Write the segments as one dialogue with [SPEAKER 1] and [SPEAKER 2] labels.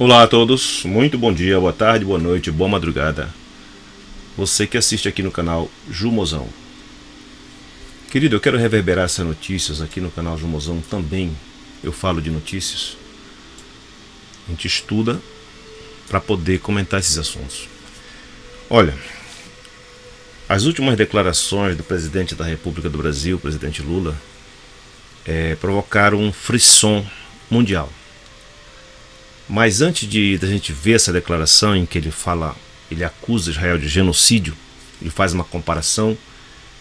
[SPEAKER 1] Olá a todos, muito bom dia, boa tarde, boa noite, boa madrugada. Você que assiste aqui no canal Jumozão. Querido, eu quero reverberar essas notícias aqui no canal Jumozão também. Eu falo de notícias. A gente estuda para poder comentar esses assuntos. Olha, as últimas declarações do presidente da República do Brasil, o presidente Lula, provocaram um frisson mundial. Mas antes da gente ver essa declaração em que ele acusa Israel de genocídio, ele faz uma comparação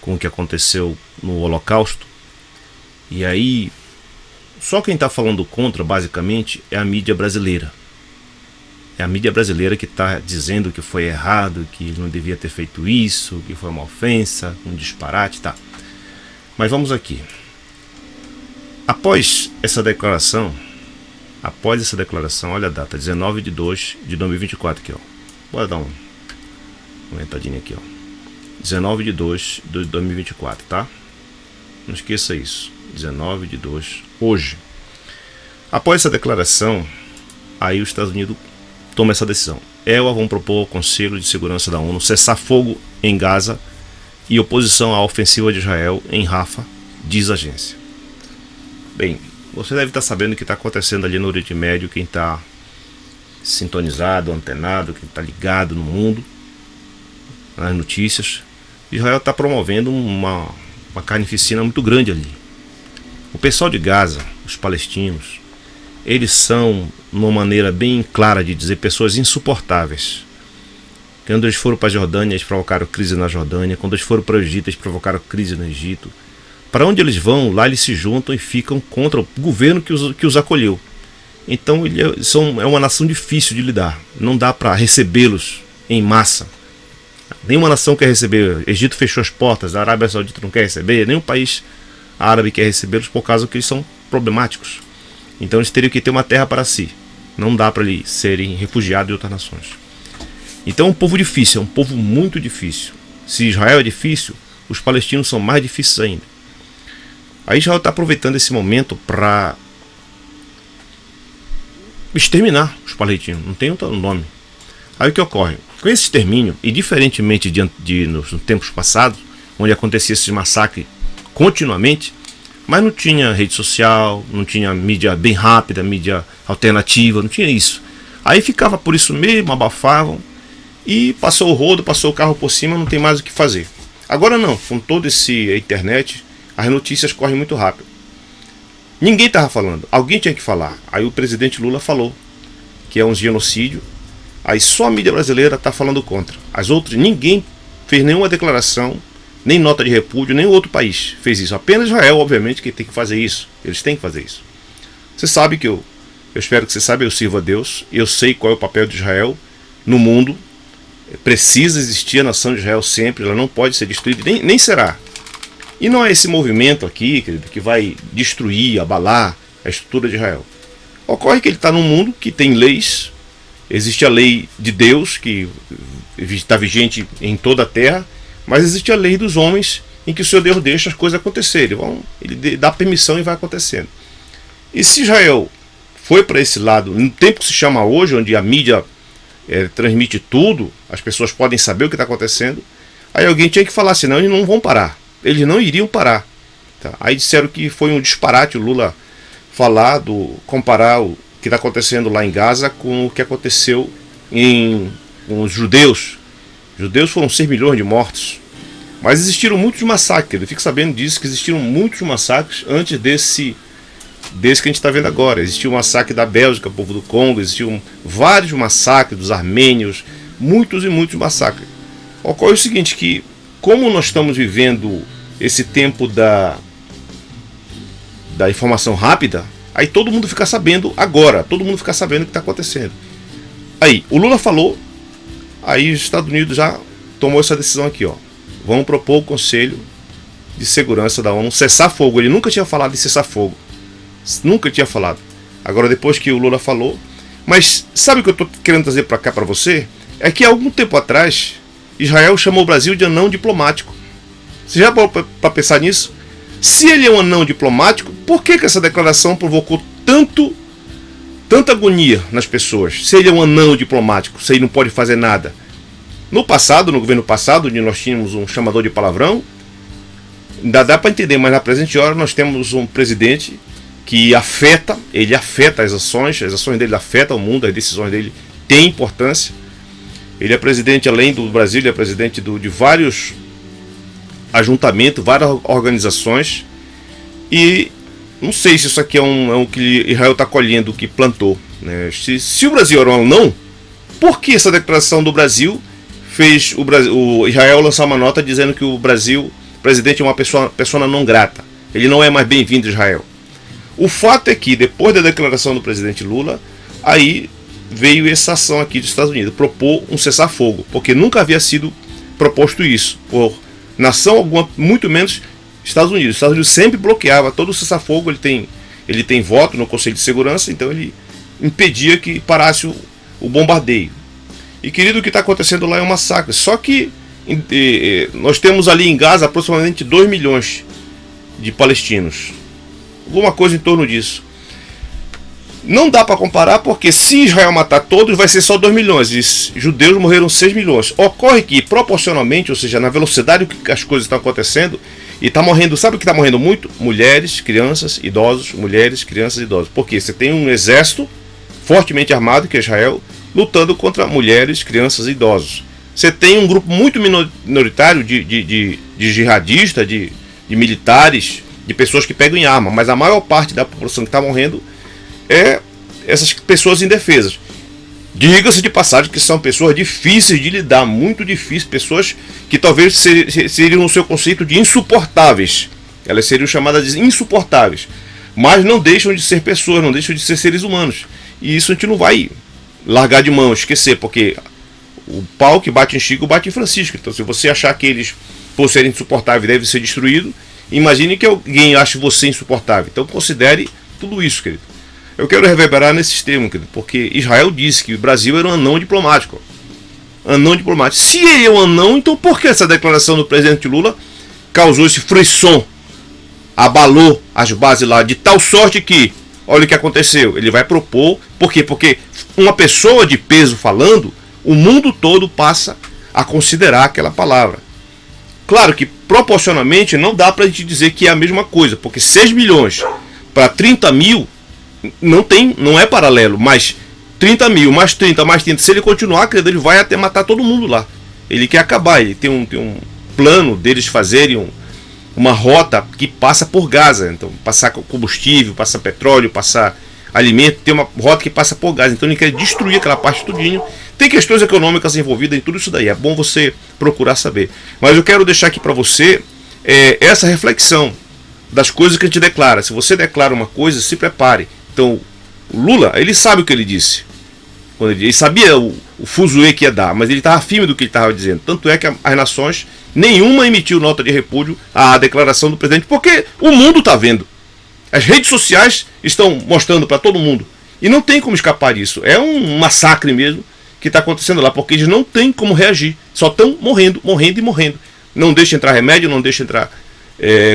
[SPEAKER 1] com o que aconteceu no Holocausto. E aí, só quem está falando contra, basicamente, é a mídia brasileira. É a mídia brasileira que está dizendo que foi errado, que ele não devia ter feito isso, que foi uma ofensa, um disparate, tá. Mas vamos aqui. Após essa declaração, olha a data, 19/2/2024 aqui, ó. Bora dar uma aumentadinha aqui, ó. 19/2/2024, tá? Não esqueça isso. 19/2, hoje. Após essa declaração, aí os Estados Unidos tomam essa decisão. Vão propor ao Conselho de Segurança da ONU cessar fogo em Gaza e oposição à ofensiva de Israel em Rafah, diz a agência. Bem, você deve estar sabendo o que está acontecendo ali no Oriente Médio, quem está sintonizado, antenado, quem está ligado no mundo, nas notícias. Israel está promovendo uma carnificina muito grande ali. O pessoal de Gaza, os palestinos, eles são, numa maneira bem clara de dizer, pessoas insuportáveis. Quando eles foram para a Jordânia, eles provocaram crise na Jordânia. Quando eles foram para o Egito, eles provocaram crise no Egito. Para onde eles vão, lá eles se juntam e ficam contra o governo que os acolheu. Então é uma nação difícil de lidar. Não dá para recebê-los em massa. Nenhuma nação quer receber. O Egito fechou as portas, a Arábia Saudita não quer receber, nenhum país árabe quer recebê-los por causa que eles são problemáticos. Então eles teriam que ter uma terra para si. Não dá para eles serem refugiados de outras nações. Então é um povo difícil, é um povo muito difícil. Se Israel é difícil, os palestinos são mais difíceis ainda. Aí Israel está aproveitando esse momento para exterminar os palestinos, não tem outro nome. Aí o que ocorre? Com esse extermínio, e diferentemente nos tempos passados, onde acontecia esse massacre continuamente, mas não tinha rede social, não tinha mídia bem rápida, mídia alternativa, não tinha isso. Aí ficava por isso mesmo, abafavam, e passou o rodo, passou o carro por cima, não tem mais o que fazer. Agora não, com toda essa internet, as notícias correm muito rápido. Ninguém estava falando, alguém tinha que falar. Aí o presidente Lula falou que é um genocídio. Aí só a mídia brasileira está falando contra. As outras, ninguém fez nenhuma declaração, nem nota de repúdio, nem outro país fez isso. Apenas Israel, obviamente, que tem que fazer isso. Eles têm que fazer isso. Você sabe que eu espero que você saiba, eu sirvo a Deus. Eu sei qual é o papel de Israel no mundo. Precisa existir a nação de Israel sempre. Ela não pode ser destruída, nem será. E não é esse movimento aqui, querido, que vai destruir, abalar a estrutura de Israel. Ocorre que ele está num mundo que tem leis. Existe a lei de Deus, que está vigente em toda a terra, mas existe a lei dos homens, em que o Senhor Deus deixa as coisas acontecerem. Ele dá permissão e vai acontecendo. E se Israel foi para esse lado, no tempo que se chama hoje, onde a mídia transmite tudo, as pessoas podem saber o que está acontecendo, aí alguém tinha que falar, senão eles não vão parar. Eles não iriam parar. Tá? Aí disseram que foi um disparate o Lula comparar o que está acontecendo lá em Gaza com o que aconteceu com os judeus. Os judeus foram 6 milhões de mortos. Mas existiram muitos massacres. Eu fico sabendo disso, que existiram muitos massacres antes desse que a gente está vendo agora. Existiu o massacre da Bélgica, o povo do Congo. Existiam vários massacres dos armênios. Muitos e muitos massacres. Ocorre o seguinte, que como nós estamos vivendo esse tempo da informação rápida, aí todo mundo fica sabendo agora, todo mundo fica sabendo o que está acontecendo. Aí, o Lula falou, aí os Estados Unidos já tomou essa decisão aqui, ó. Vamos propor o Conselho de Segurança da ONU cessar fogo. Ele nunca tinha falado de cessar fogo. Nunca tinha falado. Agora, depois que o Lula falou. Mas sabe o que eu estou querendo trazer para cá para você? É que há algum tempo atrás, Israel chamou o Brasil de anão diplomático. Você já parou para pensar nisso? Se ele é um anão diplomático, por que essa declaração provocou tanta agonia nas pessoas, se ele é um anão diplomático, se ele não pode fazer nada. No passado, no governo passado, onde nós tínhamos um chamador de palavrão, ainda dá para entender, mas na presente hora nós temos um presidente que afeta as ações dele afetam o mundo, as decisões dele têm importância. Ele é presidente, além do Brasil, ele é presidente de vários ajuntamentos, várias organizações, e não sei se isso aqui é um que Israel está colhendo, o que plantou, né? Se o Brasil era um não, por que essa declaração do Brasil fez o Israel lançar uma nota dizendo que o presidente é uma pessoa não grata, ele não é mais bem-vindo a Israel? O fato é que depois da declaração do presidente Lula, aí veio essa ação aqui dos Estados Unidos, propor um cessar-fogo, porque nunca havia sido proposto isso por nação alguma, muito menos Estados Unidos. Os Estados Unidos sempre bloqueava todo o cessar-fogo, ele tem voto no Conselho de Segurança, então ele impedia que parasse o bombardeio. E querido, o que está acontecendo lá é um massacre. Só que nós temos ali em Gaza aproximadamente 2 milhões de palestinos, alguma coisa em torno disso. Não dá para comparar, porque se Israel matar todos, vai ser só 2 milhões. E judeus morreram 6 milhões. Ocorre que, proporcionalmente, ou seja, na velocidade que as coisas estão acontecendo, e está morrendo, sabe o que está morrendo muito? Mulheres, crianças, idosos, mulheres, crianças, idosos. Porque você tem um exército fortemente armado, que é Israel, lutando contra mulheres, crianças e idosos. Você tem um grupo muito minoritário de jihadistas, de militares, de pessoas que pegam em arma, mas a maior parte da população que está morrendo é essas pessoas indefesas. Diga-se de passagem que são pessoas difíceis de lidar, muito difíceis, pessoas que talvez seriam no seu conceito de insuportáveis. Elas seriam chamadas de insuportáveis, mas não deixam de ser pessoas, não deixam de ser seres humanos. E isso a gente não vai largar de mão, esquecer, porque o pau que bate em Chico bate em Francisco. Então, se você achar que eles, por serem insuportáveis, devem ser destruídos, imagine que alguém ache você insuportável. Então considere tudo isso, querido. Eu quero reverberar nesses termos, querido, porque Israel disse que o Brasil era um anão diplomático. Anão diplomático. Se ele é um anão, então por que essa declaração do presidente Lula causou esse frisson? Abalou as bases lá, de tal sorte que, olha o que aconteceu, ele vai propor. Por quê? Porque uma pessoa de peso falando, o mundo todo passa a considerar aquela palavra. Claro que proporcionalmente não dá pra gente dizer que é a mesma coisa, porque 6 milhões para 30 mil não é paralelo, mas 30 mil mais 30 mais 30, se ele continuar, ele vai até matar todo mundo lá. Ele quer acabar, ele tem um plano deles fazerem uma rota que passa por Gaza, então passar combustível, passar petróleo, passar alimento, tem uma rota que passa por Gaza, então ele quer destruir aquela parte tudinho. Tem questões econômicas envolvidas em tudo isso daí, é bom você procurar saber. Mas eu quero deixar aqui para você essa reflexão das coisas que a gente declara. Se você declara uma coisa, se prepare. Então, o Lula, ele sabe o que ele disse. Ele sabia o fuzuê que ia dar, mas ele estava firme do que ele estava dizendo. Tanto é que as nações, nenhuma emitiu nota de repúdio à declaração do presidente, porque o mundo está vendo. As redes sociais estão mostrando para todo mundo. E não tem como escapar disso. É um massacre mesmo que está acontecendo lá, porque eles não têm como reagir. Só estão morrendo, morrendo e morrendo. Não deixa entrar remédio, não deixa entrar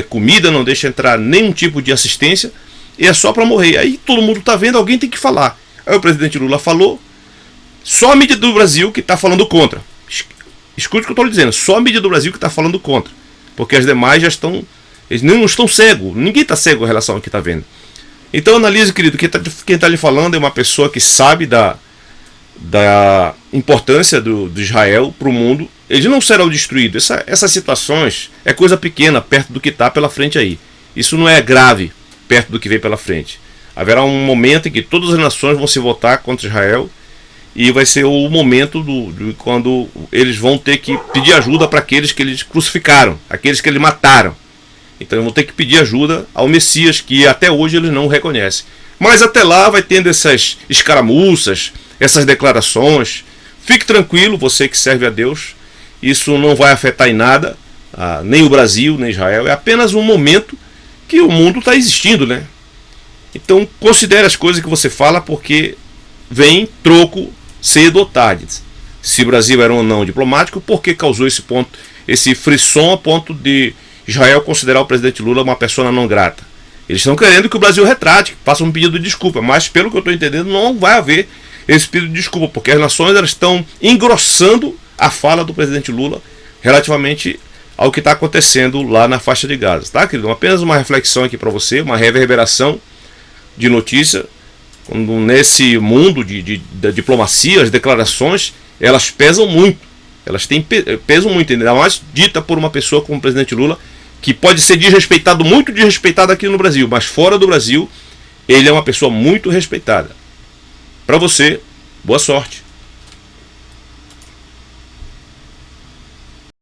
[SPEAKER 1] comida, não deixa entrar nenhum tipo de assistência. E é só para morrer. Aí todo mundo está vendo, alguém tem que falar. Aí o presidente Lula falou. Só a mídia do Brasil que está falando contra. Escute o que eu estou dizendo. Só a mídia do Brasil que está falando contra. Porque as demais já estão... Eles não estão cegos. Ninguém está cego em relação ao que está vendo. Então analise, querido. Quem está lhe falando é uma pessoa que sabe da importância do Israel para o mundo. Eles não serão destruídos. Essas situações é coisa pequena perto do que está pela frente aí. Isso não é grave perto do que vem pela frente. Haverá um momento em que todas as nações vão se voltar contra Israel. E vai ser o momento de quando eles vão ter que pedir ajuda para aqueles que eles crucificaram, aqueles que eles mataram. Então eles vão ter que pedir ajuda ao Messias, que até hoje eles não reconhecem. Mas até lá vai tendo essas escaramuças, essas declarações. Fique tranquilo, você que serve a Deus. Isso não vai afetar em nada, nem o Brasil, nem Israel. É apenas um momento que o mundo está existindo, né? Então considere as coisas que você fala, porque vem troco cedo ou tarde. Se o Brasil era um não diplomático, por que causou esse frisson a ponto de Israel considerar o presidente Lula uma pessoa não grata? Eles estão querendo que o Brasil retrate, que faça um pedido de desculpa, mas pelo que eu estou entendendo não vai haver esse pedido de desculpa, porque as nações elas estão engrossando a fala do presidente Lula relativamente ao que está acontecendo lá na faixa de Gaza, tá, querido? Apenas uma reflexão aqui para você, uma reverberação de notícia, quando nesse mundo da diplomacia, as declarações, elas pesam muito, elas têm peso muito, ainda mais dita por uma pessoa como o presidente Lula, que pode ser desrespeitado, muito desrespeitado aqui no Brasil, mas fora do Brasil, ele é uma pessoa muito respeitada. Para você, boa sorte.